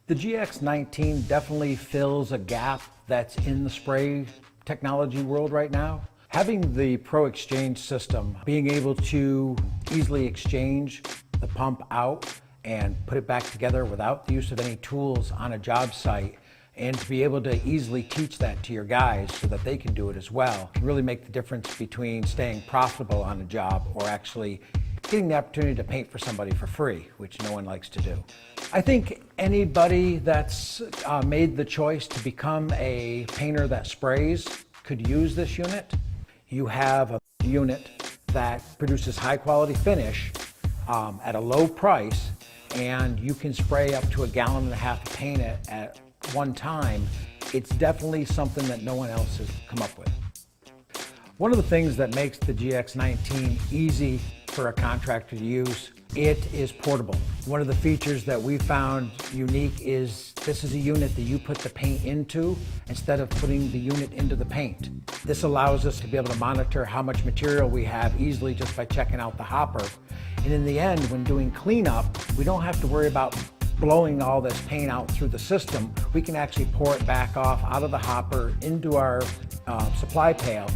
The GX19 definitely fills a gap that's in the spray technology world right now. Having the ProXChange system, being able to easily exchange the pump out and put it back together without the use of any tools on a job site, and to be able to easily teach that to your guys so that they can do it as well, can really make the difference between staying profitable on a job or actually getting the opportunity to paint for somebody for free, which no one likes to do. I think anybody that's made the choice to become a painter that sprays could use this unit. You have a unit that produces high quality finish at a low price, and you can spray up to 1.5 gallons of paint at one time. It's definitely something that no one else has come up with. One of the things that makes the GX19 easy for a contractor to use, it is portable. One of the features that we found unique is this is a unit that you put the paint into instead of putting the unit into the paint. This allows us to be able to monitor how much material we have easily just by checking out the hopper. And in the end, when doing cleanup, we don't have to worry about blowing all this paint out through the system. We can actually pour it back off out of the hopper into our supply pail,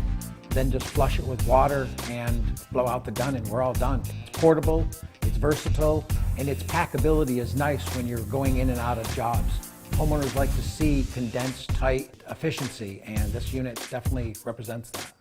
then just flush it with water and blow out the gun, and we're all done. It's portable, it's versatile, and its packability is nice when you're going in and out of jobs. Homeowners like to see condensed, tight efficiency, and this unit definitely represents that.